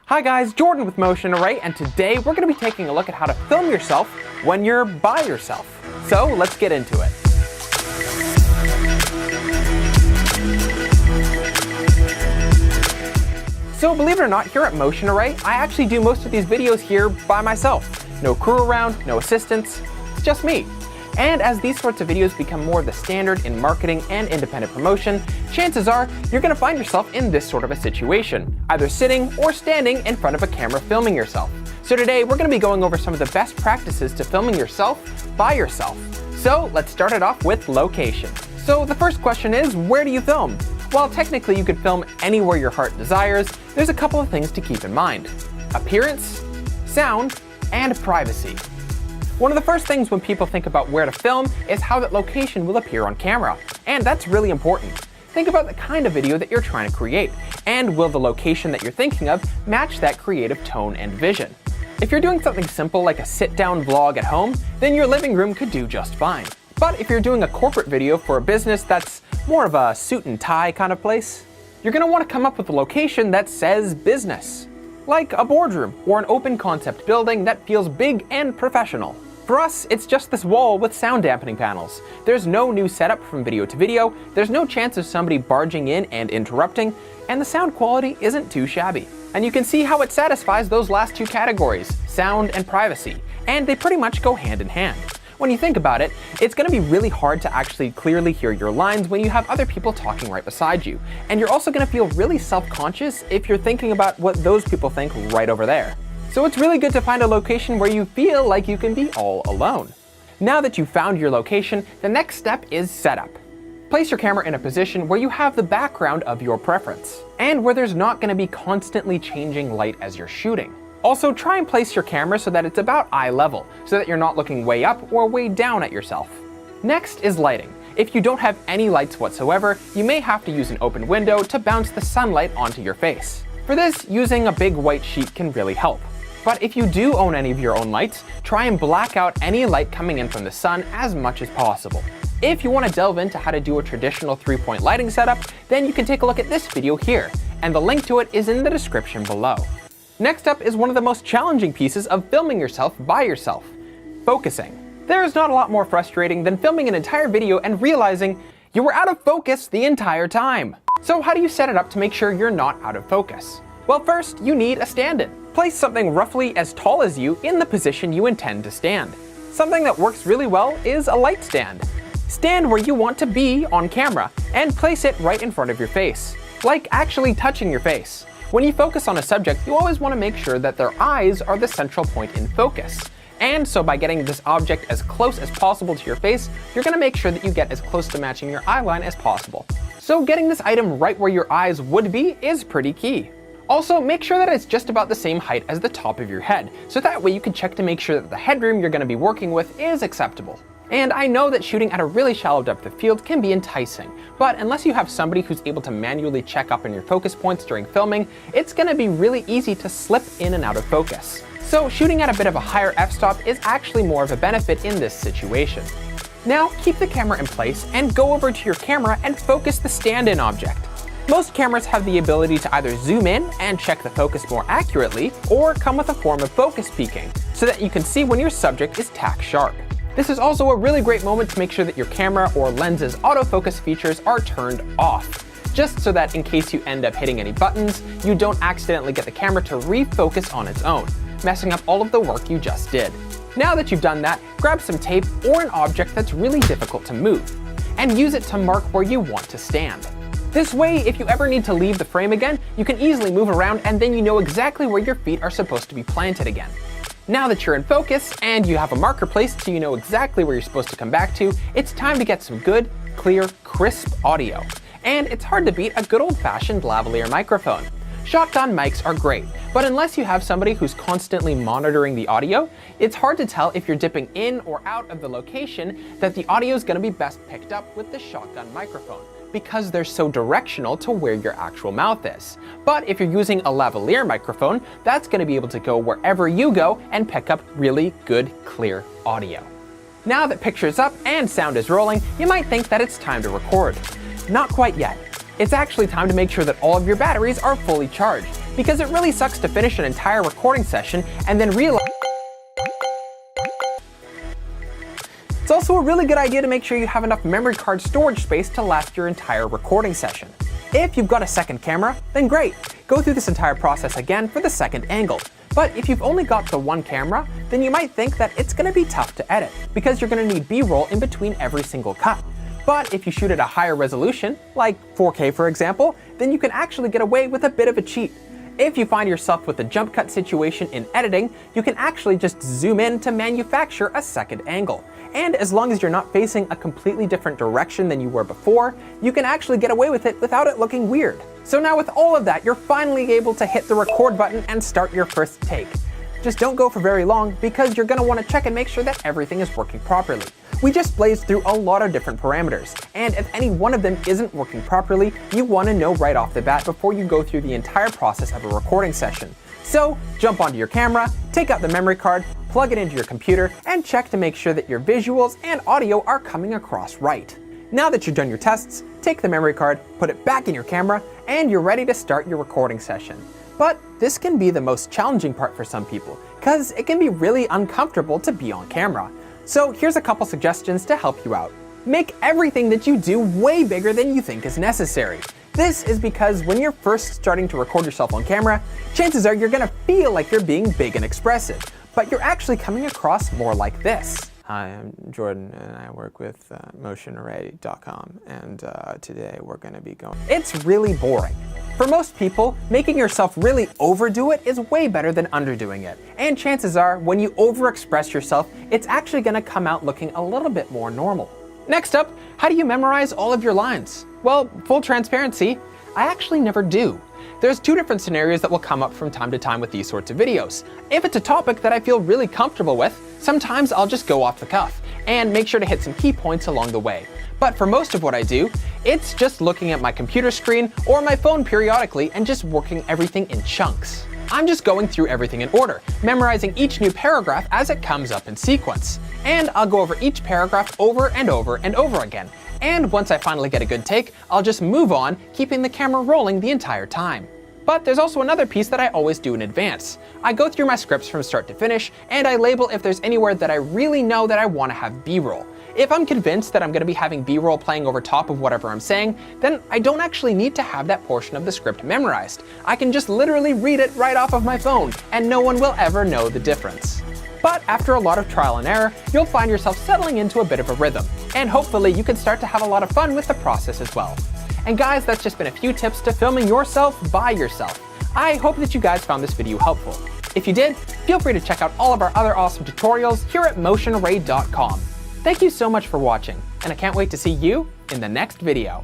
Hi guys, Jordan with Motion Array, and today we're going to be taking a look at how to film yourself when you're by yourself. So let's get into it. So believe it or not, here at Motion Array, I actually do most of these videos here by myself. No crew around, no assistants, it's just me. And as these sorts of videos become more of the standard in marketing and independent promotion, chances are you're going to find yourself in this sort of a situation, either sitting or standing in front of a camera filming yourself. So today we're going to be going over some of the best practices to filming yourself by yourself. So let's start it off with location. So the first question is, where do you film? While technically you could film anywhere your heart desires, there's a couple of things to keep in mind: appearance, sound, and privacy. One of the first things when people think about where to film is how that location will appear on camera, and that's really important. Think about the kind of video that you're trying to create, and will the location that you're thinking of match that creative tone and vision? If you're doing something simple like a sit-down vlog at home, then your living room could do just fine. But if you're doing a corporate video for a business that's more of a suit and tie kind of place, you're going to want to come up with a location that says business, like a boardroom or an open concept building that feels big and professional. For us, it's just this wall with sound dampening panels. There's no new setup from video to video, there's no chance of somebody barging in and interrupting, and the sound quality isn't too shabby. And you can see how it satisfies those last two categories, sound and privacy, and they pretty much go hand in hand. When you think about it, it's going to be really hard to actually clearly hear your lines when you have other people talking right beside you. And you're also going to feel really self-conscious if you're thinking about what those people think right over there. So it's really good to find a location where you feel like you can be all alone. Now that you've found your location, the next step is setup. Place your camera in a position where you have the background of your preference, and where there's not going to be constantly changing light as you're shooting. Also, try and place your camera so that it's about eye level, so that you're not looking way up or way down at yourself. Next is lighting. If you don't have any lights whatsoever, you may have to use an open window to bounce the sunlight onto your face. For this, using a big white sheet can really help. But if you do own any of your own lights, try and black out any light coming in from the sun as much as possible. If you want to delve into how to do a traditional 3-point lighting setup, then you can take a look at this video here, and the link to it is in the description below. Next up is one of the most challenging pieces of filming yourself by yourself: focusing. There is not a lot more frustrating than filming an entire video and realizing you were out of focus the entire time. So how do you set it up to make sure you're not out of focus? Well, first, you need a stand-in. Place something roughly as tall as you in the position you intend to stand. Something that works really well is a light stand. Stand where you want to be on camera and place it right in front of your face, like actually touching your face. When you focus on a subject, you always want to make sure that their eyes are the central point in focus. And so by getting this object as close as possible to your face, you're going to make sure that you get as close to matching your eye line as possible. So getting this item right where your eyes would be is pretty key. Also, make sure that it's just about the same height as the top of your head, so that way you can check to make sure that the headroom you're going to be working with is acceptable. And I know that shooting at a really shallow depth of field can be enticing, but unless you have somebody who's able to manually check up on your focus points during filming, it's going to be really easy to slip in and out of focus. So shooting at a bit of a higher f-stop is actually more of a benefit in this situation. Now keep the camera in place and go over to your camera and focus the stand-in object. Most cameras have the ability to either zoom in and check the focus more accurately, or come with a form of focus peaking, so that you can see when your subject is tack sharp. This is also a really great moment to make sure that your camera or lens's autofocus features are turned off, just so that in case you end up hitting any buttons, you don't accidentally get the camera to refocus on its own, messing up all of the work you just did. Now that you've done that, grab some tape or an object that's really difficult to move, and use it to mark where you want to stand. This way, if you ever need to leave the frame again, you can easily move around and then you know exactly where your feet are supposed to be planted again. Now that you're in focus and you have a marker placed so you know exactly where you're supposed to come back to, it's time to get some good, clear, crisp audio. And it's hard to beat a good old-fashioned lavalier microphone. Shotgun mics are great, but unless you have somebody who's constantly monitoring the audio, it's hard to tell if you're dipping in or out of the location that the audio is going to be best picked up with the shotgun microphone, because they're so directional to where your actual mouth is. But if you're using a lavalier microphone, that's going to be able to go wherever you go and pick up really good, clear audio. Now that picture's up and sound is rolling, you might think that it's time to record. Not quite yet. It's actually time to make sure that all of your batteries are fully charged, because it really sucks to finish an entire recording session and then realize. It's also a really good idea to make sure you have enough memory card storage space to last your entire recording session. If you've got a second camera, then great. Go through this entire process again for the second angle. But if you've only got the one camera, then you might think that it's going to be tough to edit, because you're going to need B-roll in between every single cut. But if you shoot at a higher resolution, like 4K for example, then you can actually get away with a bit of a cheat. If you find yourself with a jump cut situation in editing, you can actually just zoom in to manufacture a second angle. And as long as you're not facing a completely different direction than you were before, you can actually get away with it without it looking weird. So now with all of that, you're finally able to hit the record button and start your first take. Just don't go for very long, because you're going to want to check and make sure that everything is working properly. We just blazed through a lot of different parameters, and if any one of them isn't working properly, you want to know right off the bat before you go through the entire process of a recording session. So jump onto your camera, take out the memory card, plug it into your computer, and check to make sure that your visuals and audio are coming across right. Now that you've done your tests, take the memory card, put it back in your camera, and you're ready to start your recording session. But this can be the most challenging part for some people, because it can be really uncomfortable to be on camera. So here's a couple suggestions to help you out. Make everything that you do way bigger than you think is necessary. This is because when you're first starting to record yourself on camera, chances are you're gonna feel like you're being big and expressive, but you're actually coming across more like this. Hi, I'm Jordan and I work with MotionArray.com, and today we're going to be going. It's really boring. For most people, making yourself really overdo it is way better than underdoing it. And chances are, when you overexpress yourself, it's actually going to come out looking a little bit more normal. Next up, how do you memorize all of your lines? Well, full transparency, I actually never do. There's two different scenarios that will come up from time to time with these sorts of videos. If it's a topic that I feel really comfortable with, sometimes I'll just go off the cuff and make sure to hit some key points along the way. But for most of what I do, it's just looking at my computer screen or my phone periodically and just working everything in chunks. I'm just going through everything in order, memorizing each new paragraph as it comes up in sequence. And I'll go over each paragraph over and over and over again. And once I finally get a good take, I'll just move on, keeping the camera rolling the entire time. But there's also another piece that I always do in advance. I go through my scripts from start to finish, and I label if there's anywhere that I really know that I want to have B-roll. If I'm convinced that I'm going to be having B-roll playing over top of whatever I'm saying, then I don't actually need to have that portion of the script memorized. I can just literally read it right off of my phone, and no one will ever know the difference. But after a lot of trial and error, you'll find yourself settling into a bit of a rhythm, and hopefully you can start to have a lot of fun with the process as well. And guys, that's just been a few tips to filming yourself by yourself. I hope that you guys found this video helpful. If you did, feel free to check out all of our other awesome tutorials here at MotionArray.com. Thank you so much for watching, and I can't wait to see you in the next video.